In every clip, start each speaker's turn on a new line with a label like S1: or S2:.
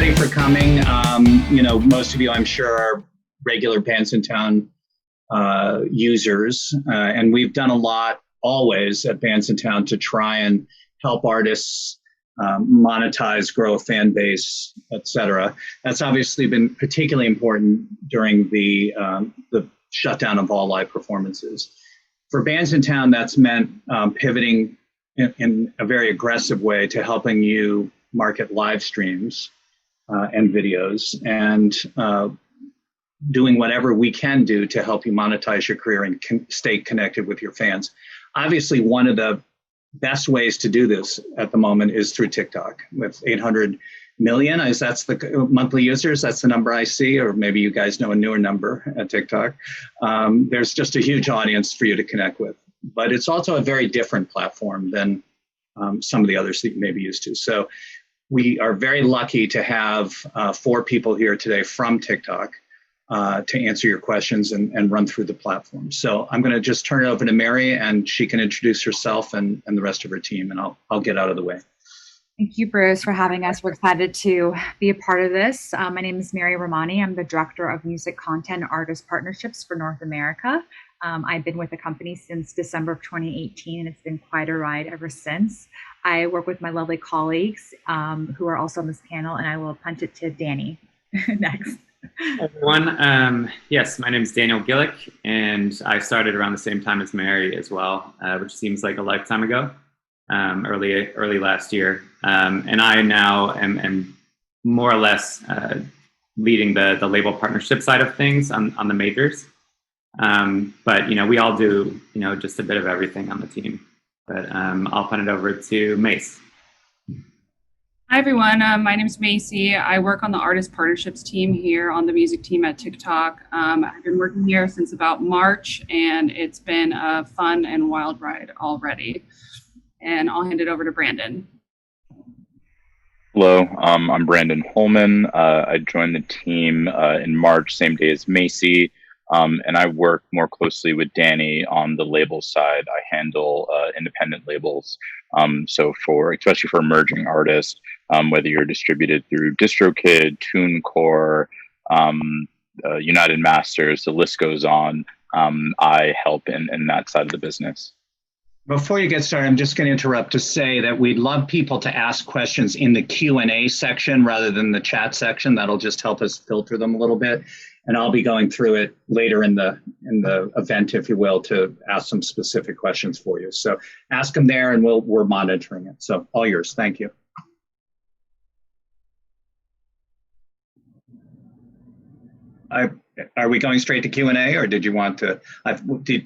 S1: everybody for coming. Most of you, I'm sure, are regular Bandsintown users, and we've done a lot always at Bandsintown to try and help artists monetize, grow a fan base, etc. That's obviously been particularly important during the shutdown of all live performances. For Bandsintown, that's meant pivoting in a very aggressive way to helping you market live streams and videos, and doing whatever we can do to help you monetize your career and stay connected with your fans. Obviously, one of the best ways to do this at the moment is through TikTok with 800 million. That's the monthly users. That's the number I see, or maybe you guys know a newer number at TikTok. There's just a huge audience for you to connect with. But it's also a very different platform than some of the others that you may be used to. So we are very lucky to have 4 people here today from TikTok to answer your questions and run through the platform. So I'm going to just turn it over to Mary, and she can introduce herself and the rest of her team, and I'll get out of the way.
S2: Thank you, Bruce, for having us. We're excited to be a part of this. My name is Mary Romani. I'm the Director of Music Content and Artist Partnerships for North America. I've been with the company since December of 2018, and it's been quite a ride ever since. I work with my lovely colleagues who are also on this panel, and I will punt it to Danny next.
S3: Hi, everyone. Yes, my name is Daniel Gillick, and I started around the same time as Mary as well, which seems like a lifetime ago, early last year. And I now am more or less leading the label partnership side of things on the majors. But we all do just a bit of everything on the team. But I'll punt it over to Mace.
S4: Hi everyone, my name is Macy. I work on the artist partnerships team here on the music team at TikTok. I've been working here since about March, and it's been a fun and wild ride already. And I'll hand it over to Brandon.
S5: Hello, I'm Brandon Holman. I joined the team in March, same day as Macy. And I work more closely with Danny on the label side. I handle independent labels. So especially for emerging artists, whether you're distributed through DistroKid, TuneCore, United Masters, the list goes on. I help in that side of the business.
S1: Before you get started, I'm just going to interrupt to say that we'd love people to ask questions in the Q&A section rather than the chat section. That'll just help us filter them a little bit. And I'll be going through it later in the event, if you will, to ask some specific questions for you. So ask them there, and we're monitoring it. So all yours. Thank you. Are we going straight to Q&A, or did you want to?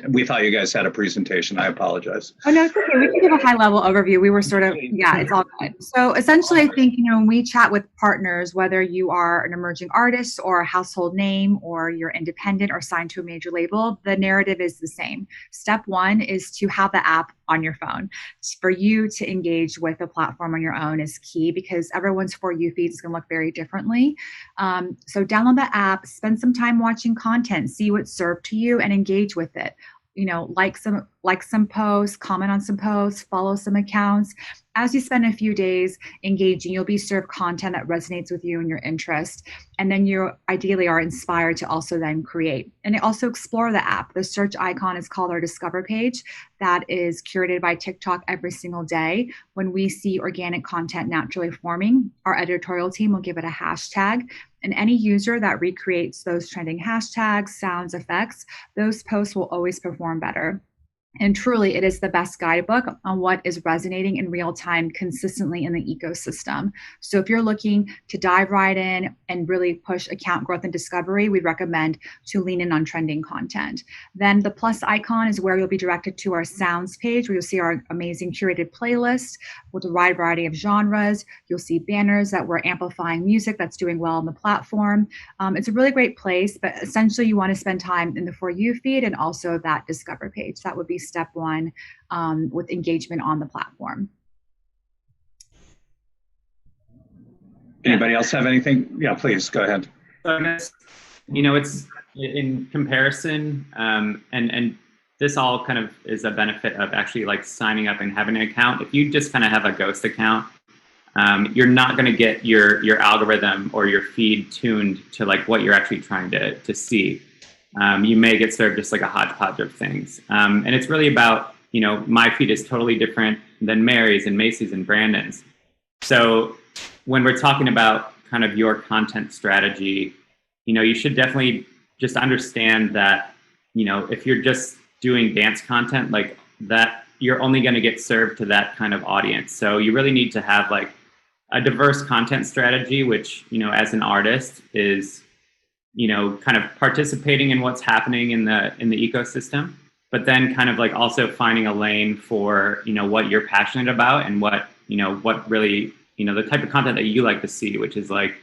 S1: We thought you guys had a presentation. I apologize.
S2: Oh, no, it's okay. We can give a high-level overview. We were sort of, it's all good. So essentially, I think, when we chat with partners, whether you are an emerging artist or a household name, or you're independent or signed to a major label, the narrative is the same. Step 1 is to have the app on your phone. For you to engage with a platform on your own is key, because everyone's For You feed is going to look very differently. So download the app, spend some time watching content, see what's served to you, and engage with it. Like some posts, comment on some posts, follow some accounts. As you spend a few days engaging, you'll be served content that resonates with you and your interest. And then you ideally are inspired to also then create. And also explore the app. The search icon is called our Discover page. That is curated by TikTok every single day. When we see organic content naturally forming, our editorial team will give it a hashtag. And any user that recreates those trending hashtags, sounds, effects, those posts will always perform better. And truly, it is the best guidebook on what is resonating in real time consistently in the ecosystem. So if you're looking to dive right in and really push account growth and discovery, we recommend to lean in on trending content. Then the plus icon is where you'll be directed to our sounds page, where you'll see our amazing curated playlist with a wide variety of genres. You'll see banners that we're amplifying music that's doing well on the platform. It's a really great place, but essentially you want to spend time in the For You feed and also that Discover page. That would be step 1 with engagement on the platform.
S1: Anybody else have anything? Yeah, please go ahead.
S3: It's in comparison, and this all kind of is a benefit of actually like signing up and having an account. If you just kind of have a ghost account, you're not going to get your algorithm or your feed tuned to like what you're actually trying to see. You may get served just like a hodgepodge of things. And it's really about, my feed is totally different than Mary's and Macy's and Brandon's. So when we're talking about kind of your content strategy, you should definitely just understand that, if you're just doing dance content like that, you're only going to get served to that kind of audience. So you really need to have like a diverse content strategy, which, as an artist is, kind of participating in what's happening in the ecosystem, but then kind of like also finding a lane for, what you're passionate about and what really, the type of content that you like to see, which is like,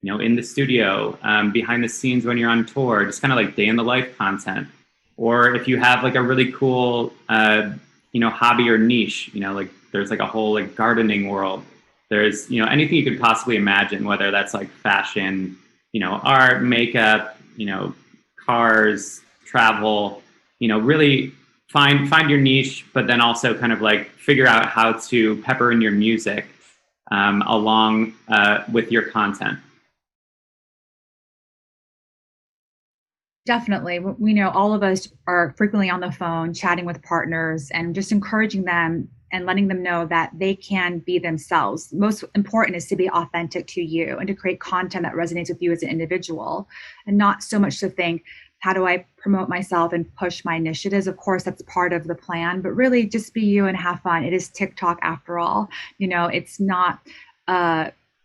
S3: in the studio, behind the scenes when you're on tour, just kind of like day in the life content. Or if you have like a really cool, hobby or niche, like there's like a whole like gardening world. There's, anything you could possibly imagine, whether that's like fashion, art, makeup, cars, travel, really find your niche, but then also kind of like figure out how to pepper in your music along with your content.
S2: Definitely. We know all of us are frequently on the phone chatting with partners and just encouraging them and letting them know that they can be themselves. Most important is to be authentic to you and to create content that resonates with you as an individual, and not so much to think, how do I promote myself and push my initiatives? Of course, that's part of the plan, but really just be you and have fun. It is TikTok after all. It's not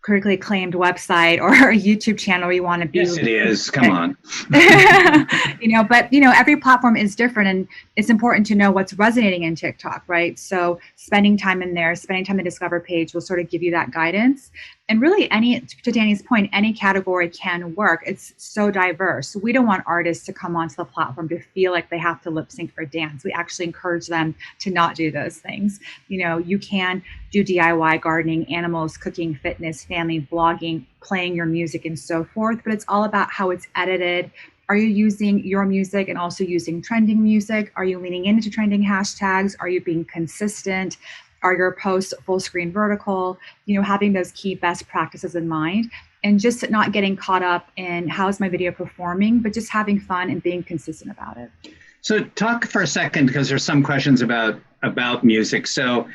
S2: critically acclaimed website or a YouTube channel where you want to be.
S1: Yes, it is. Come on.
S2: But every platform is different, and it's important to know what's resonating in TikTok, right? So spending time in there, spending time in the Discover page will sort of give you that guidance. And really, to Danny's point, any category can work. It's so diverse. We don't want artists to come onto the platform to feel like they have to lip sync or dance. We actually encourage them to not do those things. You can do DIY, gardening, animals, cooking, fitness, family, vlogging, playing your music, and so forth. But it's all about how it's edited. Are you using your music and also using trending music? Are you leaning into trending hashtags? Are you being consistent? Are your posts full screen vertical? Having those key best practices in mind, and just not getting caught up in how's my video performing, but just having fun and being consistent about it.
S1: So talk for a second, because there's some questions about music. So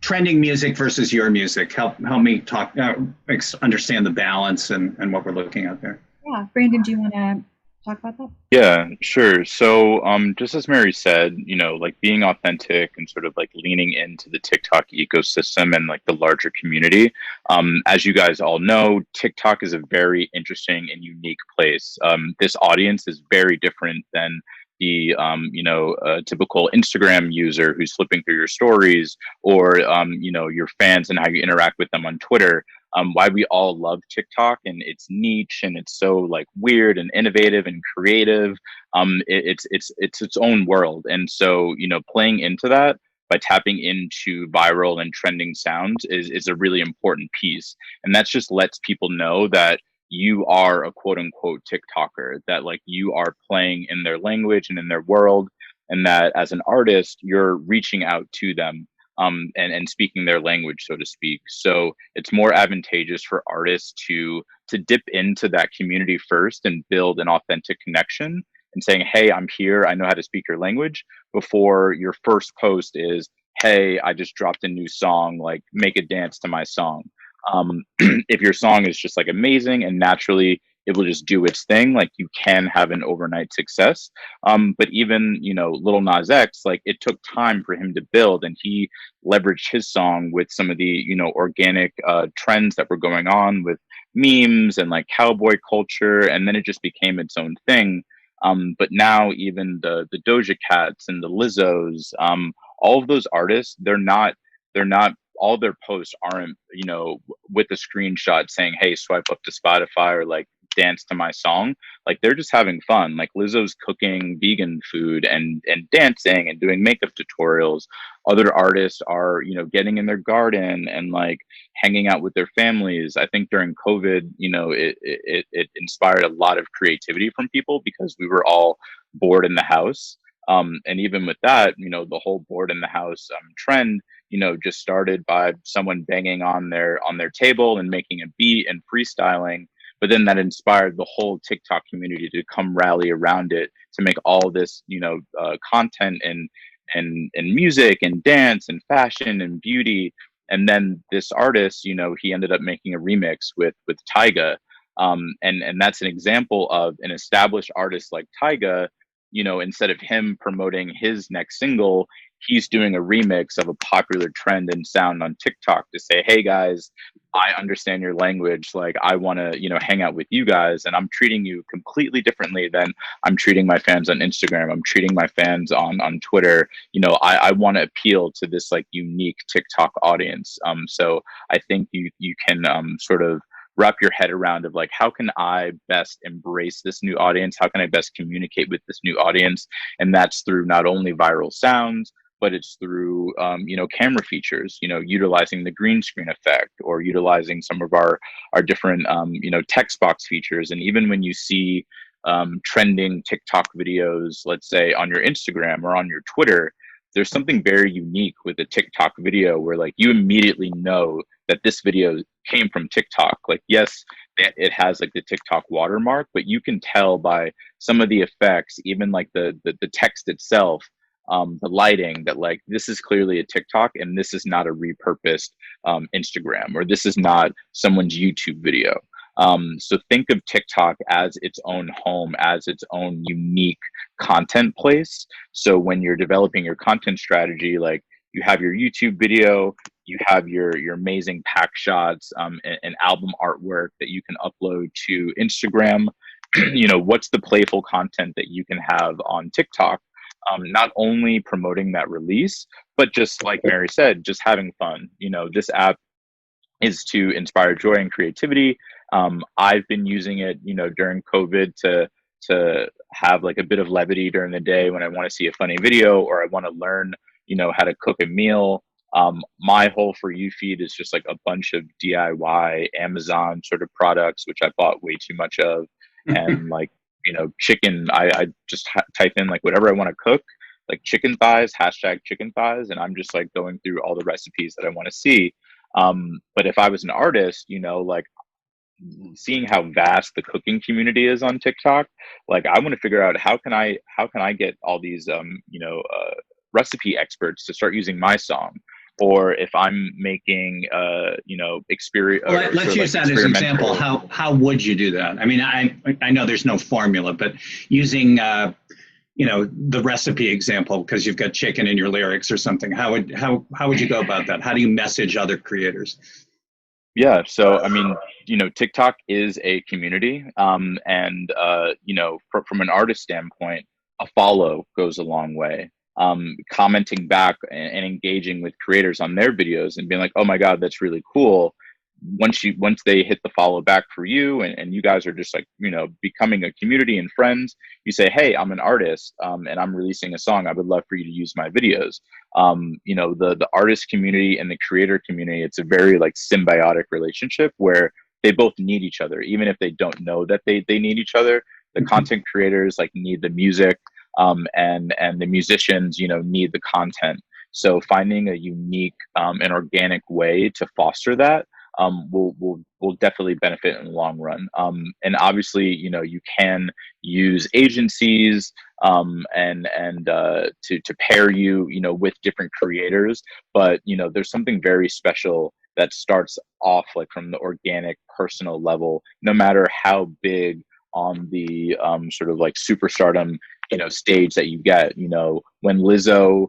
S1: trending music versus your music. Help me talk, understand the balance and what we're looking at there.
S2: Yeah, Brandon, do you want to talk about that?
S5: Yeah, sure. So, just as Mary said, like being authentic and sort of like leaning into the TikTok ecosystem and like the larger community. As you guys all know, TikTok is a very interesting and unique place. This audience is very different than the typical Instagram user who's flipping through your stories, or your fans and how you interact with them on Twitter. Why we all love TikTok and its niche, and it's so like weird and innovative and creative. It's its own world, and so playing into that by tapping into viral and trending sounds is a really important piece, and that just lets people know that you are a quote unquote TikToker, that like you are playing in their language and in their world, and that as an artist you're reaching out to them and speaking their language, so to speak. So it's more advantageous for artists to dip into that community first and build an authentic connection and saying, hey, I'm here, I know how to speak your language, before your first post is, hey, I just dropped a new song, like make a dance to my song. If your song is just like amazing and naturally it will just do its thing, like you can have an overnight success. But even, Lil Nas X, like it took time for him to build, and he leveraged his song with some of the, organic trends that were going on with memes and like cowboy culture. And then it just became its own thing. But now even the Doja Cats and the Lizzos, all of those artists, they're not all their posts aren't, with a screenshot saying, hey, swipe up to Spotify or like dance to my song. Like they're just having fun. Like Lizzo's cooking vegan food and dancing and doing makeup tutorials. Other artists are, getting in their garden and like hanging out with their families. I think during COVID, it inspired a lot of creativity from people because we were all bored in the house. And even with that, the whole bored in the house trend, just started by someone banging on their table and making a beat and freestyling, but then that inspired the whole TikTok community to come rally around it to make all this, content and music and dance and fashion and beauty. And then this artist, he ended up making a remix with Tyga, and that's an example of an established artist like Tyga. Instead of him promoting his next single, he's doing a remix of a popular trend and sound on TikTok to say, hey guys, I understand your language. Like, I want to, hang out with you guys, and I'm treating you completely differently than I'm treating my fans on Instagram. I'm treating my fans on Twitter. I want to appeal to this like unique TikTok audience. So I think you can sort of wrap your head around of like, how can I best embrace this new audience? How can I best communicate with this new audience? And that's through not only viral sounds, but it's through camera features, utilizing the green screen effect, or utilizing some of our different text box features. And even when you see trending TikTok videos, let's say on your Instagram or on your Twitter, there's something very unique with a TikTok video where like you immediately know that this video came from TikTok. Like, yes, it has like the TikTok watermark, but you can tell by some of the effects, even like the text itself, the lighting, that like this is clearly a TikTok and this is not a repurposed Instagram, or this is not someone's YouTube video. So think of TikTok as its own home, as its own unique content place. So when you're developing your content strategy, like you have your YouTube video, you have your amazing pack shots, and album artwork that you can upload to Instagram. What's the playful content that you can have on TikTok? Not only promoting that release, but just like Mary said, just having fun. This app is to inspire joy and creativity. I've been using it, during COVID to have like a bit of levity during the day when I want to see a funny video, or I want to learn, how to cook a meal. My whole For You feed is just like a bunch of DIY Amazon sort of products, which I bought way too much of. And like, chicken, I just type in like whatever I want to cook, like chicken thighs, hashtag chicken thighs. And I'm just like going through all the recipes that I want to see. But if I was an artist, like seeing how vast the cooking community is on TikTok, like I want to figure out how can I get all these recipe experts to start using my song. Or if I'm making experience,
S1: well, let's use that as an example. How would you do that? I mean, I know there's no formula, but using the recipe example, because you've got chicken in your lyrics or something, how would you go about that? How do you message other creators?
S5: Yeah, so I mean, TikTok is a community, and from an artist standpoint, a follow goes a long way. Commenting back and engaging with creators on their videos and being like, oh my God, that's really cool. Once they hit the follow back for you, and you guys are just like, becoming a community and friends, you say, hey, I'm an artist, and I'm releasing a song. I would love for you to use my videos. The artist community and the creator community, it's a very like symbiotic relationship where they both need each other, even if they don't know that they need each other. The content creators like need the music, and the musicians, need the content. So finding a unique and organic way to foster that will definitely benefit in the long run. And obviously, you can use agencies and to pair you, with different creators. But there's something very special that starts off like from the organic personal level, no matter how big on the sort of like superstardom stage that you get. When Lizzo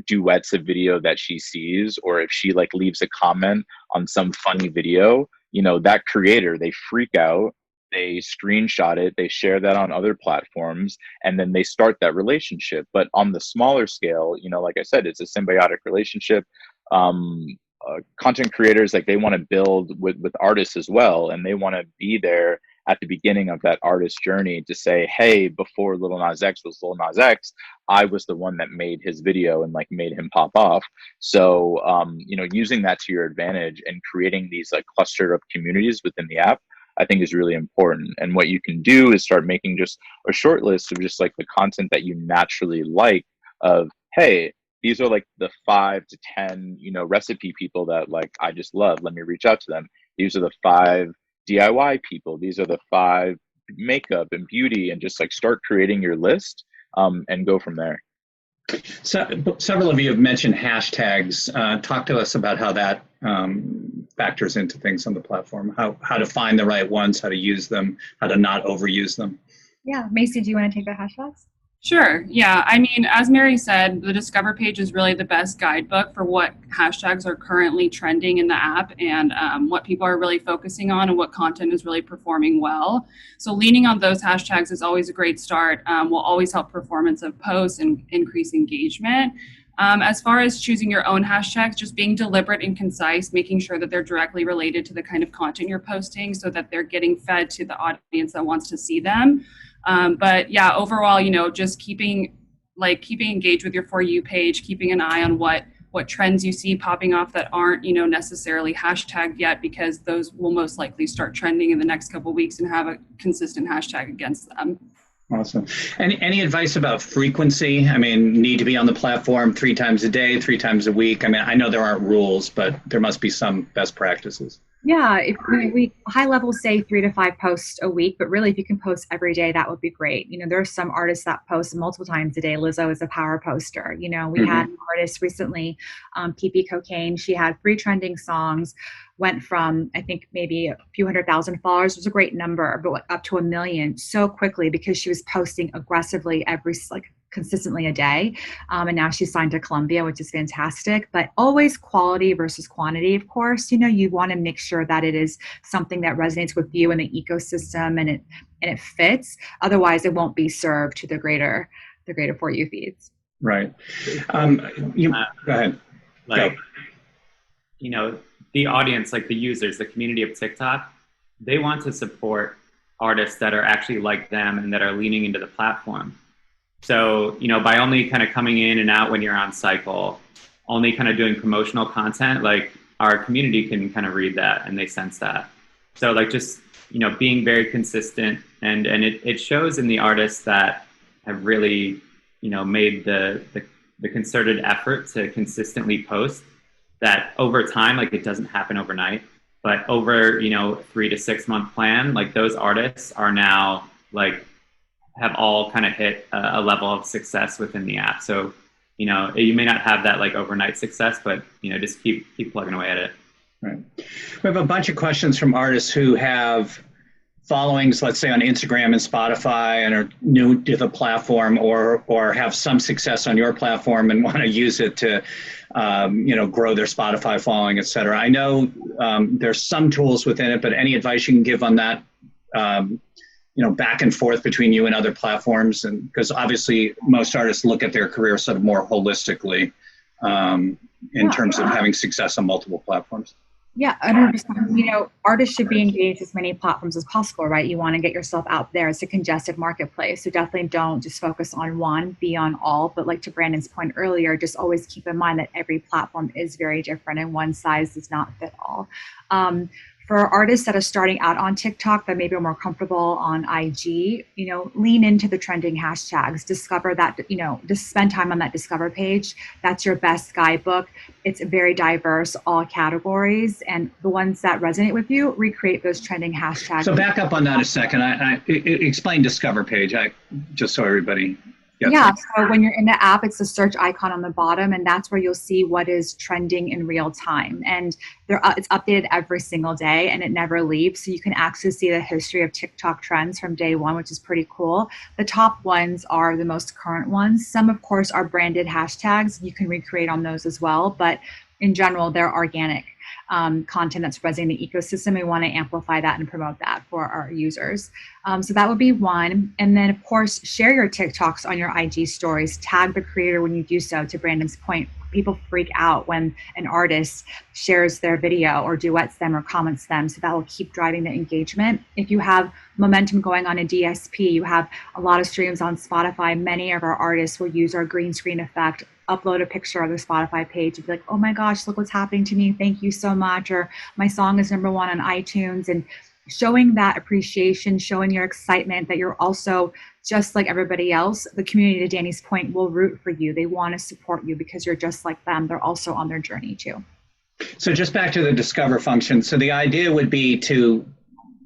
S5: duets a video that she sees, or if she like leaves a comment on some funny video, that creator, they freak out, they screenshot it, they share that on other platforms, and then they start that relationship. But on the smaller scale, like I said, it's a symbiotic relationship. Content creators, like they want to build with artists as well, and they want to be there at the beginning of that artist journey to say, hey, before Lil Nas X was Lil Nas X, I was the one that made his video and like made him pop off. So using that to your advantage and creating these like clustered up communities within the app, I think is really important. And what you can do is start making just a short list of just like the content that you naturally like, of, hey, these are like the 5 to 10, recipe people that like I just love. Let me reach out to them. These are the 5 DIY people. These are the 5 makeup and beauty, and just like start creating your list, and go from there.
S1: So, several of you have mentioned hashtags. Talk to us about how that factors into things on the platform, how to find the right ones, how to use them, how to not overuse them.
S2: Yeah, Macy, do you want to take the hashtags?
S4: Sure. Yeah. I mean, as Mary said, the Discover page is really the best guidebook for what hashtags are currently trending in the app, and what people are really focusing on and what content is really performing well. So leaning on those hashtags is always a great start. Will always help performance of posts and increase engagement. As far as choosing your own hashtags, just being deliberate and concise, making sure that they're directly related to the kind of content you're posting so that they're getting fed to the audience that wants to see them. But yeah, overall, just keeping engaged with your For You page, keeping an eye on what trends you see popping off that aren't, necessarily hashtagged yet, because those will most likely start trending in the next couple of weeks and have a consistent hashtag against them.
S1: Awesome. Any advice about frequency? I mean, need to be on the platform 3 times a day, 3 times a week? I mean, I know there aren't rules, but there must be some best practices.
S2: Yeah, if we high level say 3 to 5 posts a week, but really if you can post every day, that would be great. There are some artists that post multiple times a day. Lizzo is a power poster. We had an artist recently, PP Cocaine. She had 3 trending songs, went from, I think, maybe a few 100,000 followers. It was a great number, but up to 1 million so quickly because she was posting aggressively consistently a day. And now she's signed to Columbia, which is fantastic, but always quality versus quantity. Of course, you want to make sure that it is something that resonates with you and the ecosystem, and it fits. Otherwise it won't be served to the greater For You feeds.
S1: Right. Go ahead.
S3: The audience, like the users, the community of TikTok, they want to support artists that are actually like them and that are leaning into the platform. So, by only kind of coming in and out when you're on cycle, only kind of doing promotional content, like our community can kind of read that and they sense that. So just, being very consistent, and it shows in the artists that have really, made the concerted effort to consistently post, that over time, it doesn't happen overnight, but over, 3 to 6 month plan, those artists are now have all kind of hit a level of success within the app. So, you may not have that overnight success, but, just keep plugging away at it.
S1: Right. We have a bunch of questions from artists who have followings, let's say on Instagram and Spotify, and are new to the platform, or have some success on your platform and want to use it to, grow their Spotify following, et cetera. I know there's some tools within it, but any advice you can give on that, back and forth between you and other platforms? And because obviously most artists look at their career sort of more holistically in terms of having success on multiple platforms.
S2: Yeah, 100%. Artists should be engaged as many platforms as possible, right? You want to get yourself out there. It's a congested marketplace. So definitely don't just focus on one, be on all. But to Brandon's point earlier, just always keep in mind that every platform is very different and one size does not fit all. For artists that are starting out on TikTok that maybe are more comfortable on IG, lean into the trending hashtags. Discover that, just spend time on that Discover page. That's your best guidebook. It's very diverse, all categories, and the ones that resonate with you, recreate those trending hashtags.
S1: So back up on that a second. I explain Discover page, just so everybody.
S2: Yeah, so when you're in the app, it's the search icon on the bottom, and that's where you'll see what is trending in real time. And it's updated every single day, and it never leaves. So you can actually see the history of TikTok trends from day one, which is pretty cool. The top ones are the most current ones. Some, of course, are branded hashtags. You can recreate on those as well. But in general, they're organic content that's resonating in the ecosystem. We want to amplify that and promote that for our users. So that would be one. And then, of course, share your TikToks on your IG stories. Tag the creator when you do so. To Brandon's point, people freak out when an artist shares their video or duets them or comments them. So that will keep driving the engagement. If you have momentum going on a DSP, you have a lot of streams on Spotify, many of our artists will use our green screen effect, upload a picture of their Spotify page and be like, oh my gosh, look what's happening to me. Thank you so much. Or my song is #1 on iTunes. And showing that appreciation, showing your excitement that you're also just like everybody else, the community, to Danny's point, will root for you. They want to support you because you're just like them. They're also on their journey too.
S1: So just back to the discover function. So the idea would be to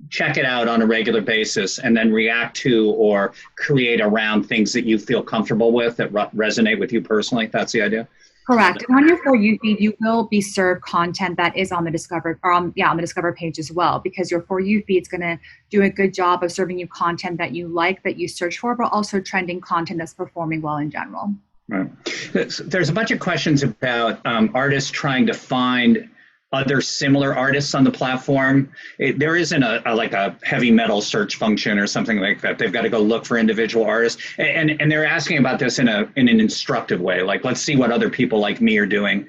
S1: check it out on a regular basis and then react to or create around things that you feel comfortable with that resonate with you personally. That's the idea?
S2: Correct. And on your For You feed, you will be served content that is on the Discover, or on the Discover page as well, because your For You feed is going to do a good job of serving you content that you like, that you search for, but also trending content that's performing well in general.
S1: Right. There's a bunch of questions about artists trying to find other similar artists on the platform. There isn't a heavy metal search function or something like that. They've got to go look for individual artists, and they're asking about this in an instructive way. Like, let's see what other people like me are doing,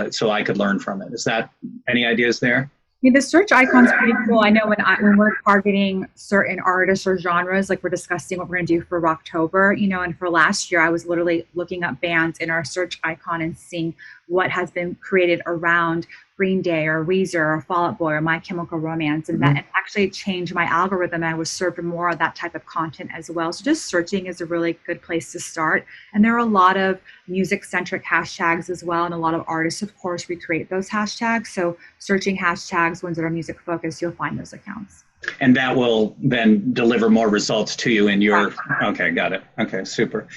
S1: so I could learn from it. Is that any ideas there?
S2: Yeah, the search icon's pretty cool. I know when we're targeting certain artists or genres, like we're discussing what we're going to do for October, and for last year, I was literally looking up bands in our search icon and seeing what has been created around Green Day or Weezer or Fall Out Boy or My Chemical Romance, and that actually changed my algorithm. I was served more of that type of content as well. So just searching is a really good place to start. And there are a lot of music-centric hashtags as well, and a lot of artists, of course, recreate those hashtags. So searching hashtags, ones that are music-focused, you'll find those accounts.
S1: And that will then deliver more results to you in your, okay, got it. Okay, super.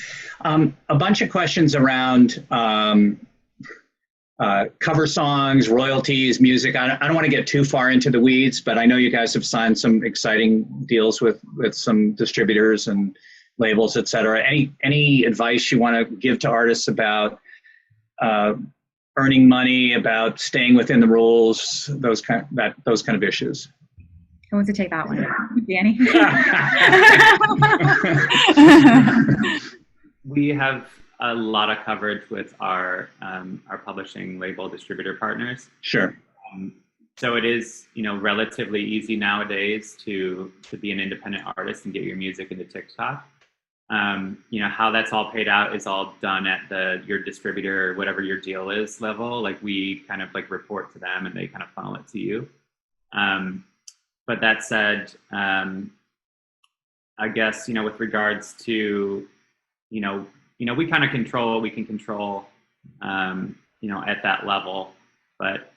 S1: A bunch of questions around cover songs, royalties, music. I don't want to get too far into the weeds, but I know you guys have signed some exciting deals with some distributors and labels, et cetera. Any advice you want to give to artists about earning money, about staying within the rules, those kind of issues?
S2: Who wants to take that one? Danny?
S3: We have a lot of coverage with our publishing label distributor partners.
S1: Sure.
S3: So it is, relatively easy nowadays to be an independent artist and get your music into TikTok. How that's all paid out is all done at your distributor, whatever your deal is level. Like we kind of report to them and they kind of funnel it to you. But that said, I guess, with regards to, we kind of control what we can control, at that level. But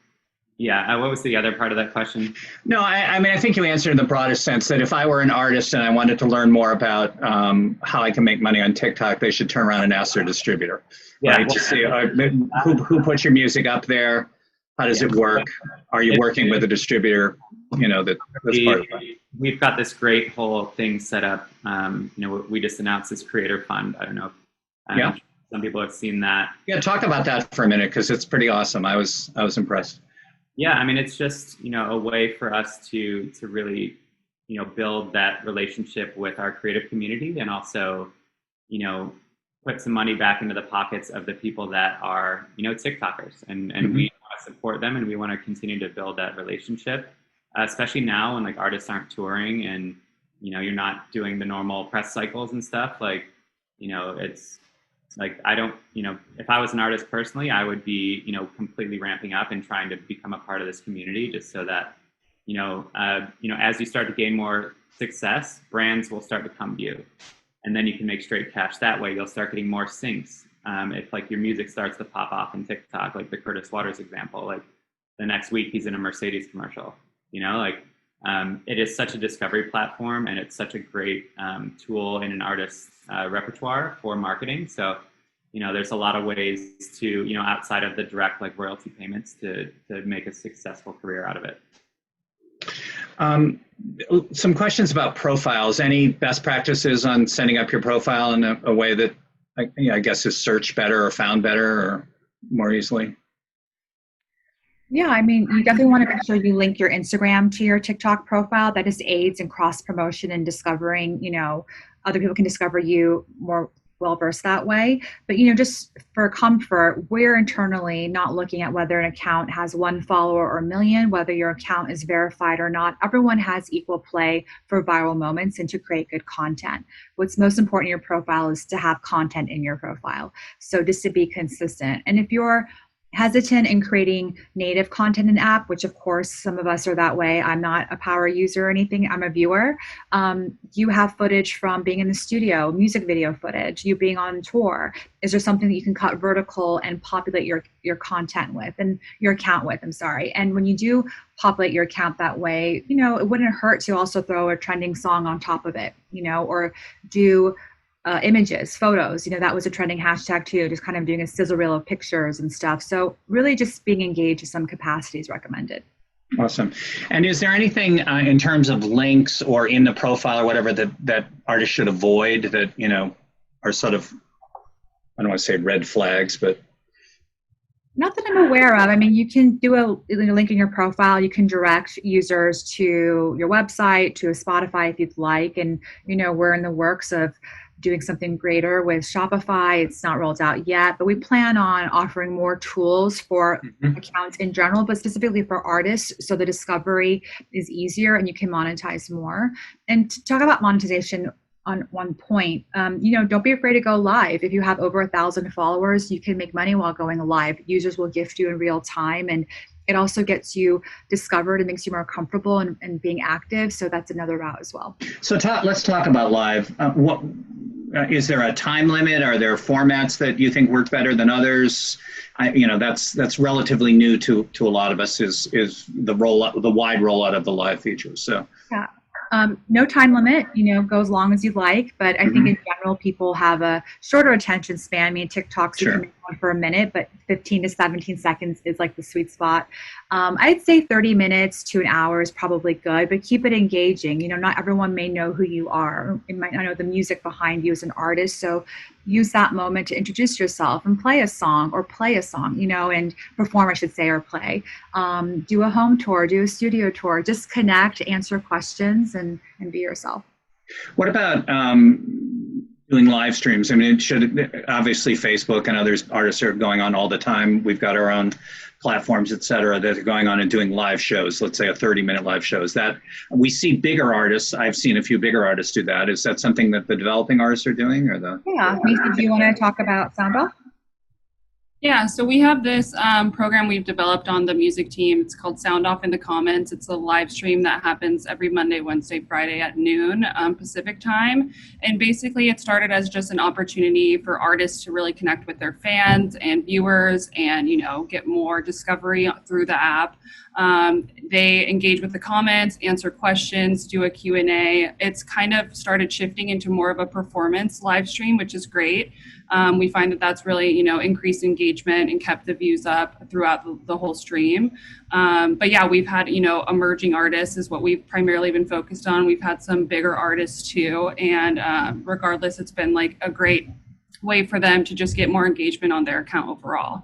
S3: yeah, what was the other part of that question? No,
S1: I mean, I think you answered in the broadest sense that if I were an artist and I wanted to learn more about how I can make money on TikTok, they should turn around and ask their distributor. Yeah, right? To see who puts your music up there. How does it work? Are you working with a distributor? That's part of that.
S3: We've got this great whole thing set up. We just announced this creator fund. I don't know if some people have seen that.
S1: Yeah, talk about that for a minute because it's pretty awesome. I was impressed.
S3: Yeah, I mean, it's just a way for us to really build that relationship with our creative community and also put some money back into the pockets of the people that are TikTokers and we want to support them and we want to continue to build that relationship, especially now when artists aren't touring and you're not doing the normal press cycles and stuff. It's I don't if I was an artist personally, I would be completely ramping up and trying to become a part of this community just so that as you start to gain more success, brands will start to come to you. And then you can make straight cash that way. You'll start getting more syncs. If your music starts to pop off in TikTok, like the Curtis Waters example, the next week he's in a Mercedes commercial, it is such a discovery platform and it's such a great tool in an artist's repertoire for marketing. So, there's a lot of ways to, outside of the direct royalty payments to make a successful career out of it.
S1: Some questions about profiles. Any best practices on setting up your profile in a way that I guess is searched better or found better or more easily?
S2: Yeah, I mean, you definitely want to make sure you link your Instagram to your TikTok profile. That just aids in cross promotion and discovering, other people can discover you more well-versed that way. But, just for comfort, we're internally not looking at whether an account has 1 follower or 1 million, whether your account is verified or not. Everyone has equal play for viral moments and to create good content. What's most important in your profile is to have content in your profile. So just to be consistent. And if you're hesitant in creating native content in app, which of course some of us are that way. I'm not a power user or anything. I'm a viewer. You have footage from being in the studio, music video footage, you being on tour. Is there something that you can cut vertical and populate your content with and your account with? I'm sorry. And when you do populate your account that way, it wouldn't hurt to also throw a trending song on top of it, or do images, photos, that was a trending hashtag too, just kind of doing a sizzle reel of pictures and stuff. So really just being engaged to some capacity is recommended.
S1: Awesome. And is there anything in terms of links or in the profile or whatever that artists should avoid that, are sort of, I don't want to say red flags, but
S2: not that I'm aware of. I mean, you can do a link in your profile. You can direct users to your website, to a Spotify if you'd like. And, we're in the works of doing something greater with Shopify. It's not rolled out yet, but we plan on offering more tools for accounts in general, but specifically for artists, so the discovery is easier and you can monetize more. And to talk about monetization on one point, don't be afraid to go live. If you have over 1,000 followers, you can make money while going live. Users will gift you in real time, and it also gets you discovered and makes you more comfortable and being active. So that's another route as well. So
S1: let's talk about live. Is there a time limit? Are there formats that you think work better than others? That's relatively new to a lot of us. Is the wide rollout of the live features. So
S2: yeah. No time limit, go as long as you like. But I think in general, people have a shorter attention span. I mean, TikToks, you can make one for a minute, but 15 to 17 seconds is like the sweet spot. I'd say 30 minutes to an hour is probably good, but keep it engaging. Not everyone may know who you are. It might not know the music behind you as an artist. So use that moment to introduce yourself and play a song and perform, I should say, or play. Do a home tour, do a studio tour, just connect, answer questions, and be yourself.
S1: What about doing live streams? I mean, obviously Facebook and others artists are going on all the time. We've got our own platforms, et cetera, that are going on and doing live shows. Let's say a 30-minute live show. Is that we see bigger artists? I've seen a few bigger artists do that. Is that something that the developing artists are doing, or the?
S2: Yeah, Macy, do you want to talk about Sound Off?
S4: Yeah, so we have this program we've developed on the music team. It's called Sound Off in the Comments. It's a live stream that happens every Monday, Wednesday, Friday at noon Pacific time. And basically it started as just an opportunity for artists to really connect with their fans and viewers and, get more discovery through the app. They engage with the comments, answer questions, do a Q&A. It's kind of started shifting into more of a performance live stream, which is great. We find that that's really, increased engagement and kept the views up throughout the whole stream. But yeah, we've had, emerging artists is what we've primarily been focused on. We've had some bigger artists too. And regardless, it's been like a great way for them to just get more engagement on their account overall.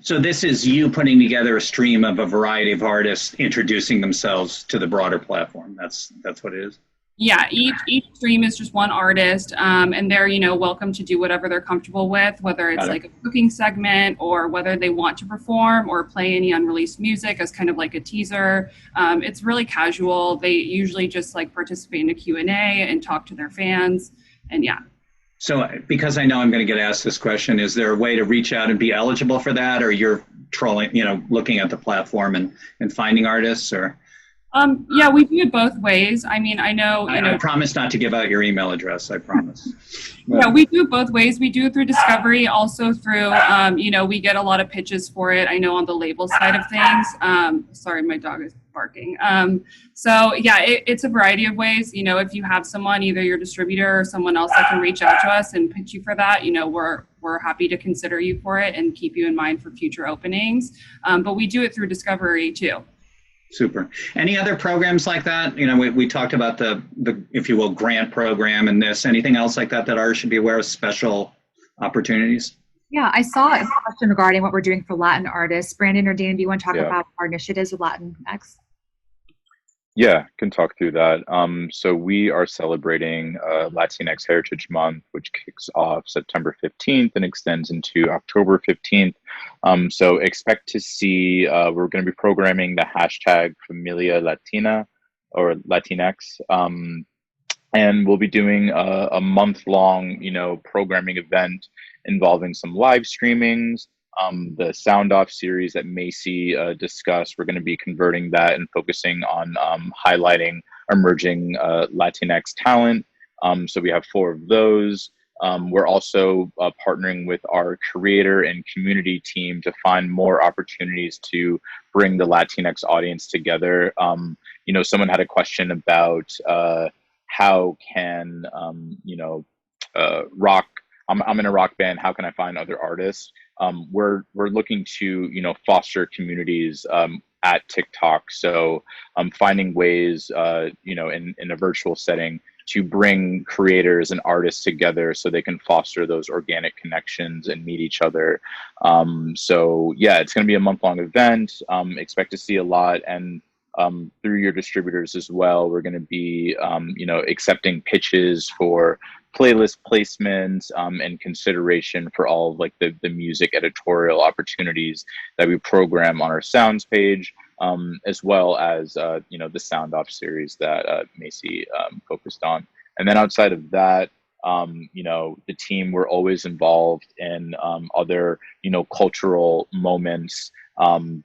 S1: So this is you putting together a stream of a variety of artists introducing themselves to the broader platform. That's what it is.
S4: Yeah, each stream is just one artist, and they're welcome to do whatever they're comfortable with, whether it's like a cooking segment or whether they want to perform or play any unreleased music as kind of like a teaser. It's really casual. They usually just like participate in a Q&A and talk to their fans, and yeah.
S1: So because I know I'm going to get asked this question, is there a way to reach out and be eligible for that, or you're trolling, looking at the platform and finding artists, or?
S4: Yeah, we do it both ways. I mean, I know.
S1: I promise not to give out your email address. I promise.
S4: Yeah, we do it both ways. We do it through discovery, also through, we get a lot of pitches for it. I know on the label side of things. Sorry, my dog is barking. So yeah, it's a variety of ways. If you have someone, either your distributor or someone else that can reach out to us and pitch you for that, we're happy to consider you for it and keep you in mind for future openings. But we do it through discovery too.
S1: Super. Any other programs like that? We talked about the, if you will, grant program and this. Anything else like that artists should be aware of, special opportunities?
S2: Yeah, I saw a question regarding what we're doing for Latin artists. Brandon or Dana, do you want to talk about our initiatives with Latinx?
S5: Yeah, can talk through that. So we are celebrating Latinx Heritage Month, which kicks off September 15th and extends into October 15th. So expect to see, we're going to be programming the hashtag Familia Latina or Latinx. And we'll be doing a month-long, programming event involving some live streamings, The Sound Off series that Macy discussed, we're going to be converting that and focusing on highlighting emerging Latinx talent. So we have 4 of those. We're also partnering with our creator and community team to find more opportunities to bring the Latinx audience together. Someone had a question about how can, rock, I'm in a rock band, how can I find other artists? We're looking to, foster communities at TikTok. So finding ways, in a virtual setting to bring creators and artists together so they can foster those organic connections and meet each other. So yeah, it's going to be a month-long event. Expect to see a lot. And through your distributors as well, we're going to be, accepting pitches for playlist placements and consideration for all of like the music editorial opportunities that we program on our sounds page, as well as the Sound Off series that Macy focused on. And then outside of that, the team, we're always involved in other cultural moments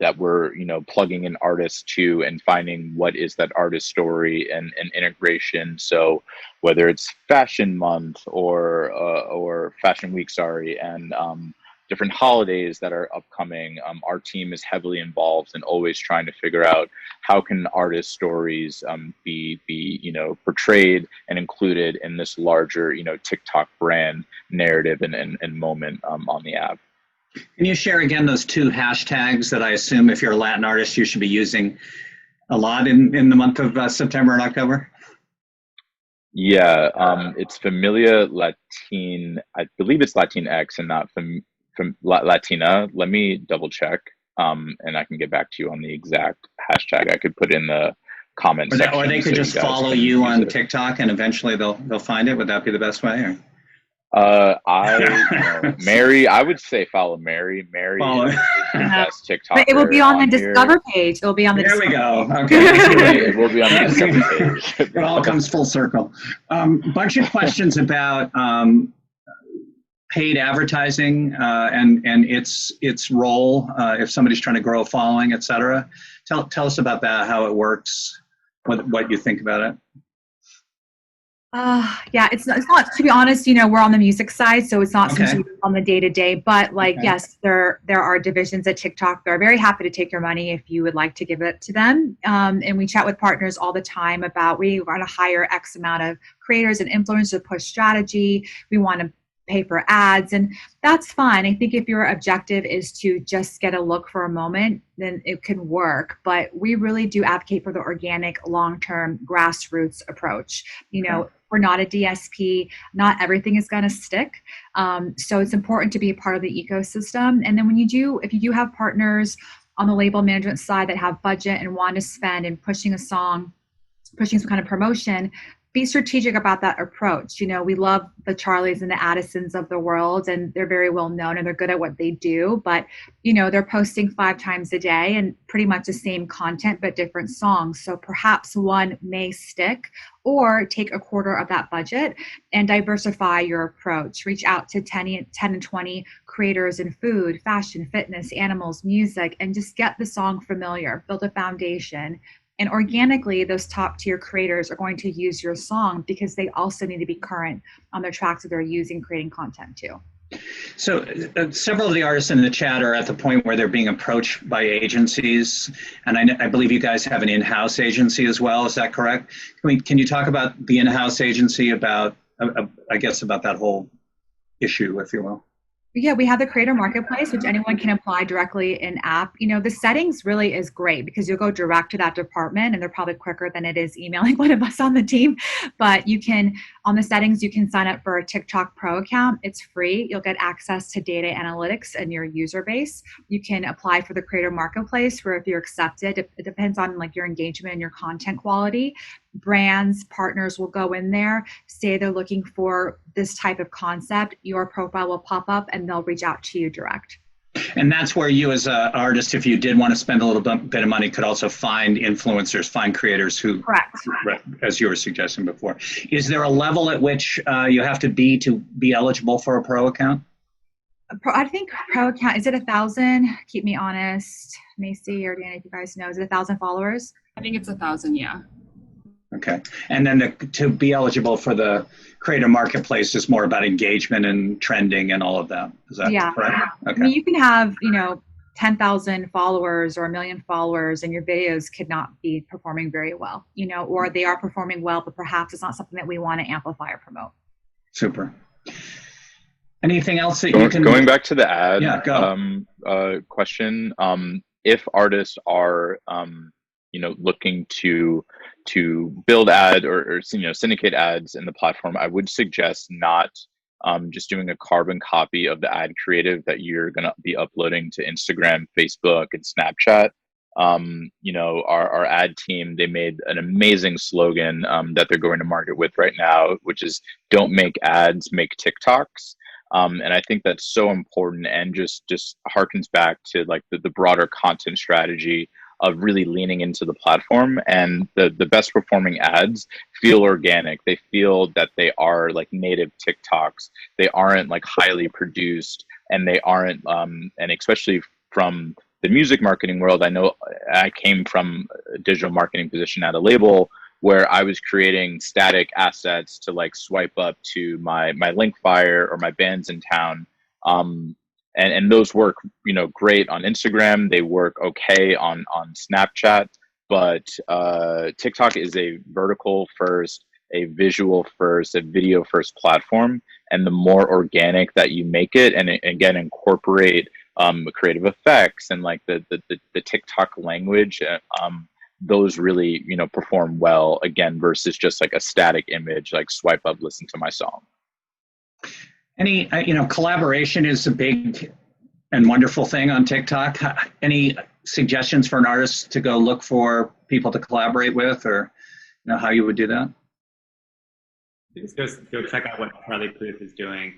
S5: that we're plugging in artists to and finding what is that artist story and integration. So whether it's Fashion Month or Fashion Week, and different holidays that are upcoming, our team is heavily involved and always trying to figure out how can artist stories be portrayed and included in this larger TikTok brand narrative and moment on the app.
S1: Can you share again those 2 hashtags that I assume if you're a Latin artist you should be using a lot in the month of September and October?
S5: Yeah, it's Familia Latin. I believe it's Latinx and not from Latina. Let me double check, and I can get back to you on the exact hashtag. I could put in the comment section.
S1: Or they could just follow you on TikTok and eventually they'll find it. Would that be the best way? Or?
S5: Mary, I would say follow Mary. Mary is the best TikToker.
S2: But it will be on the Discover page. It will be on the
S1: There we
S2: Discover
S1: go. Okay.
S5: It will be on the Discover page.
S1: It all comes full circle. Bunch of questions about paid advertising and its role if somebody's trying to grow a following, et cetera. Tell us about that, how it works, what you think about it.
S2: Yeah, it's not, to be honest, we're on the music side, so it's not something on the day-to-day, but yes, there are divisions at TikTok. They're very happy to take your money if you would like to give it to them. And we chat with partners all the time about, we want to hire X amount of creators and influencers to push strategy. We want to pay for ads, and that's fine. I think if your objective is to just get a look for a moment, then it can work. But we really do advocate for the organic, long-term, grassroots approach. We're not a DSP. Not everything is going to stick. So it's important to be a part of the ecosystem. And then if you do have partners on the label management side that have budget and want to spend in pushing a song, pushing some kind of promotion, be strategic about that approach. We love the Charlies and the Addisons of the world, and they're very well known and they're good at what they do, but they're posting 5 times a day and pretty much the same content but different songs. So perhaps one may stick, or take a quarter of that budget and diversify your approach. Reach out to 10 and 20 creators in food, fashion, fitness, animals, music, and just get the song familiar, build a foundation. And organically, those top tier creators are going to use your song because they also need to be current on their tracks that they're using, creating content too.
S1: So several of the artists in the chat are at the point where they're being approached by agencies. And I believe you guys have an in-house agency as well. Is that correct? Can you talk about the in-house agency, about that whole issue, if you will?
S2: Yeah, we have the Creator Marketplace, which anyone can apply directly in app. The settings really is great because you'll go direct to that department and they're probably quicker than it is emailing one of us on the team. But you can, on the settings, you can sign up for a TikTok Pro account. It's free. You'll get access to data analytics and your user base. You can apply for the Creator Marketplace where if you're accepted, it depends on your engagement and your content quality. Brands, partners will go in there, say they're looking for this type of concept, your profile will pop up and they'll reach out to you direct.
S1: And that's where you as an artist, if you did want to spend a little bit of money, could also find influencers, find creators who,
S2: correct,
S1: as you were suggesting before. Is there a level at which you have to be eligible for a pro account?
S2: I think pro account, is it 1,000? Keep me honest, Macy or Danny, if you guys know, is it 1,000 followers?
S4: I think it's 1,000. Yeah.
S1: Okay. And then to be eligible for the creator marketplace is more about engagement and trending and all of that. Is that correct? Okay.
S2: I mean, you can have, 10,000 followers or 1,000,000 followers and your videos could not be performing very well, or they are performing well, but perhaps it's not something that we want to amplify or promote.
S1: Super. Anything else that you can...
S5: Going back to the ad question, if artists are, looking to build ad or syndicate ads in the platform, I would suggest not just doing a carbon copy of the ad creative that you're going to be uploading to Instagram, Facebook, and Snapchat. Our ad team, they made an amazing slogan that they're going to market with right now, which is "Don't make ads, make TikToks." And I think that's so important and just harkens back to like the broader content strategy of really leaning into the platform. And the best performing ads feel organic. They feel that they are like native TikToks. They aren't like highly produced, and they aren't, and especially from the music marketing world, I know I came from a digital marketing position at a label where I was creating static assets to like swipe up to my Linkfire or my Bandsintown. And those work, great on Instagram. They work okay on Snapchat, but TikTok is a vertical first, a visual first, a video first platform. And the more organic that you make it, and again, incorporate creative effects and like the TikTok language, those really, perform well again, versus just like a static image, like swipe up, listen to my song.
S1: Any, collaboration is a big and wonderful thing on TikTok. Any suggestions for an artist to go look for people to collaborate with, or how you would do that?
S3: Just go check out what Charlie Puth is doing.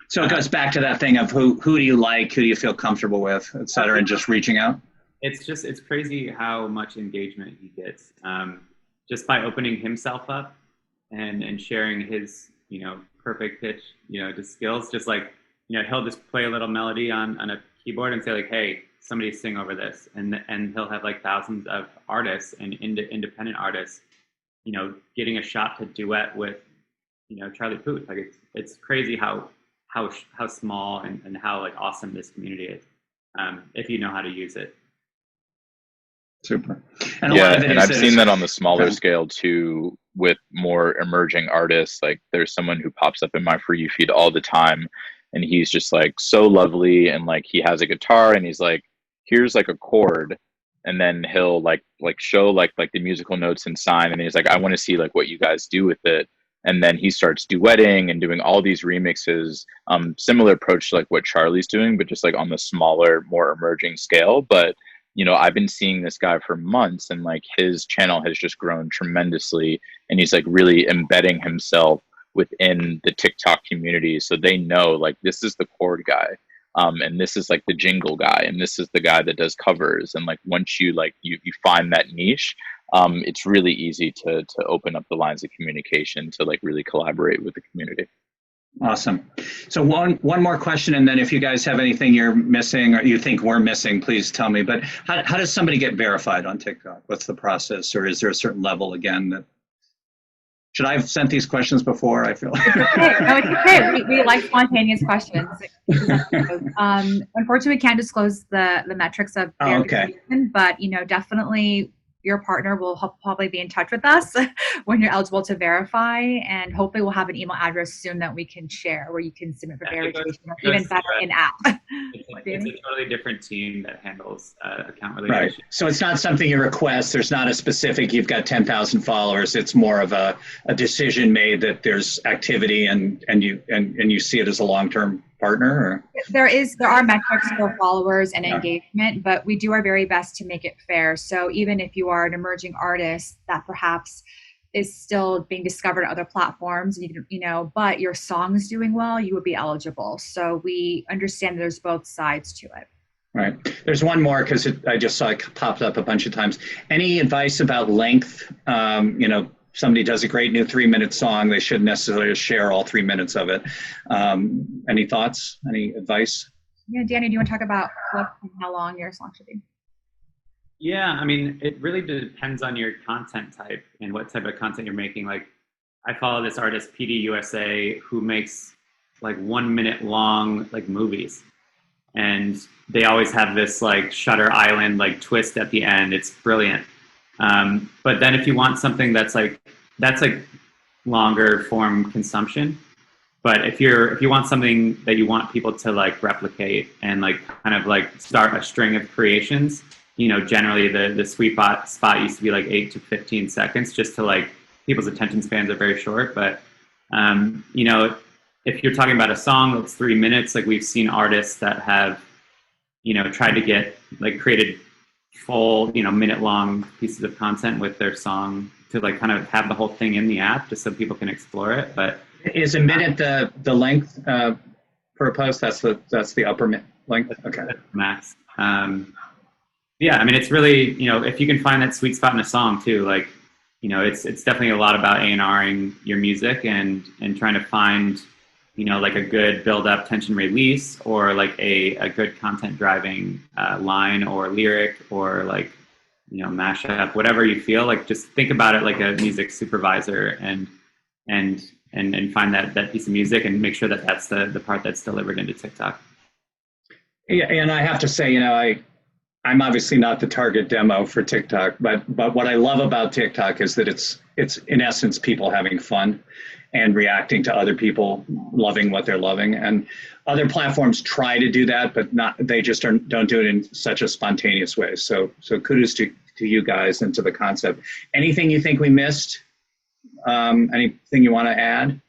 S1: So it goes back to that thing of who do you like, who do you feel comfortable with, et cetera, and just reaching out.
S3: It's crazy how much engagement he gets just by opening himself up and sharing his perfect pitch just skills. Just like he'll just play a little melody on a keyboard and say like, hey, somebody sing over this, and he'll have like thousands of artists and independent artists getting a shot to duet with Charlie Puth. Like it's crazy how small and how like awesome this community is if you know how to use it.
S1: Super.
S5: And I've seen that on the smaller scale too, with more emerging artists. Like there's someone who pops up in my For You feed all the time, and he's just like so lovely, and like he has a guitar and he's like, here's like a chord, and then he'll like show like the musical notes and sign, and he's like, I want to see like what you guys do with it. And then he starts duetting and doing all these remixes, similar approach to like what Charlie's doing, but just like on the smaller, more emerging scale. But I've been seeing this guy for months, and like his channel has just grown tremendously, and he's like really embedding himself within the TikTok community. So they know like this is the chord guy, and this is like the jingle guy, and this is the guy that does covers. And like once you find that niche, it's really easy to open up the lines of communication to like really collaborate with the community.
S1: Awesome. So one more question, and then if you guys have anything you're missing or you think we're missing, please tell me. But how does somebody get verified on TikTok? What's the process, or is there a certain level again that... Should I have sent these questions before? I feel
S2: no, it's okay. We like spontaneous questions. Unfortunately, we can't disclose the metrics of verification, but definitely your partner will probably be in touch with us when you're eligible to verify, and hopefully we'll have an email address soon that we can share where you can submit for verification, or even better, in app.
S3: It's a totally different team that handles account relationship.
S1: Right. So it's not something you request. There's not a specific, you've got 10,000 followers. It's more of a decision made that there's activity and you see it as a long-term partner? Or?
S2: There are metrics for followers and engagement, but we do our very best to make it fair. So even if you are an emerging artist that perhaps is still being discovered on other platforms, but your song is doing well, you would be eligible. So we understand there's both sides to it.
S1: Right. There's one more because I just saw it popped up a bunch of times. Any advice about length? somebody does a great new 3-minute song, they shouldn't necessarily share all 3 minutes of it. Any thoughts? Any advice?
S2: Yeah, Danny, do you want to talk about how long your song should be?
S3: Yeah, I mean, it really depends on your content type and what type of content you're making. Like, I follow this artist, PD USA, who makes like 1 minute long like movies. And they always have this like Shutter Island like twist at the end. It's brilliant. But then if you want something that's like longer form consumption, but if you want something that you want people to like replicate and like kind of like start a string of creations, you know, generally the sweet spot used to be like 8 to 15 seconds, just to like people's attention spans are very short. But you know, if you're talking about a song that's 3 minutes, like we've seen artists that have, you know, tried to get like created full, you know, minute long pieces of content with their song to like kind of have the whole thing in the app just so people can explore it. But
S1: is a minute the length per post? That's the upper length. Okay.
S3: Max. Yeah, I mean, it's really, you know, if you can find that sweet spot in a song too, like, you know, it's definitely a lot about A&Ring your music and trying to find, you know, like a good build up tension release or like a good content driving line or lyric or like, you know, mashup, whatever you feel like. Just think about it like a music supervisor and find that piece of music and make sure that that's the part that's delivered into TikTok.
S1: Yeah, and I have to say, you know, I'm obviously not the target demo for TikTok, but what I love about TikTok is that it's in essence people having fun and reacting to other people loving what they're loving. And other platforms try to do that, but they just don't do it in such a spontaneous way. So kudos to you guys and to the concept. Anything you think we missed? Anything you want to add?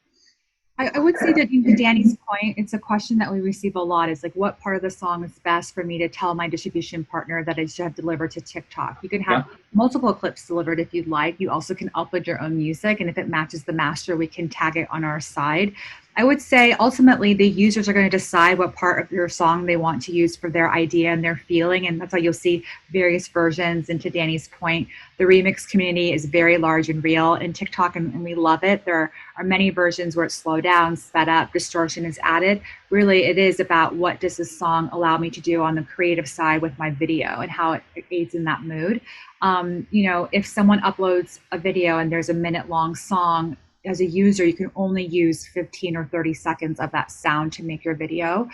S2: I would say that to Danny's point, it's a question that we receive a lot is like, what part of the song is best for me to tell my distribution partner that I should have delivered to TikTok? You can have multiple clips delivered if you'd like. You also can upload your own music. And if it matches the master, we can tag it on our side. I would say ultimately the users are going to decide what part of your song they want to use for their idea and their feeling. And that's why you'll see various versions. And to Danny's point, the remix community is very large and real in TikTok, and we love it. There are many versions where it's slowed down, sped up, distortion is added. Really, it is about what does this song allow me to do on the creative side with my video and how it aids in that mood. You know, if someone uploads a video and there's a minute-long song, as a user, you can only use 15 or 30 seconds of that sound to make your video.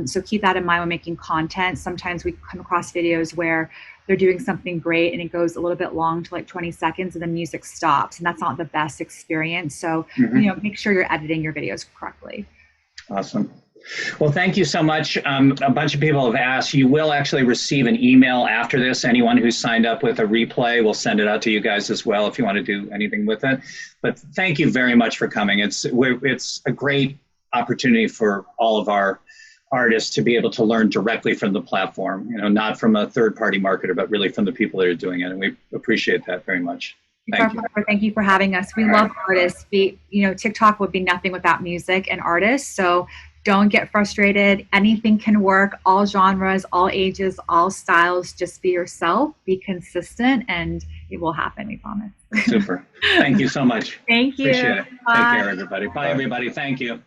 S2: So keep that in mind when making content. Sometimes we come across videos where they're doing something great and it goes a little bit long to like 20 seconds and the music stops, and that's not the best experience. So, you know, make sure you're editing your videos correctly.
S1: Awesome. Well, thank you so much. A bunch of people have asked. You will actually receive an email after this. Anyone who's signed up with a replay, we'll send it out to you guys as well if you want to do anything with it. But thank you very much for coming. It's a great opportunity for all of our artists to be able to learn directly from the platform, you know, not from a third-party marketer, but really from the people that are doing it. And we appreciate that very much. Thank you.
S2: Thank you for having us. We love artists. You know, TikTok would be nothing without music and artists. So don't get frustrated. Anything can work. All genres, all ages, all styles. Just be yourself. Be consistent, and it will happen. We promise.
S1: Super. Thank you so much.
S2: Thank you.
S1: Appreciate it. Bye. Take care, everybody. Bye, everybody. Thank you.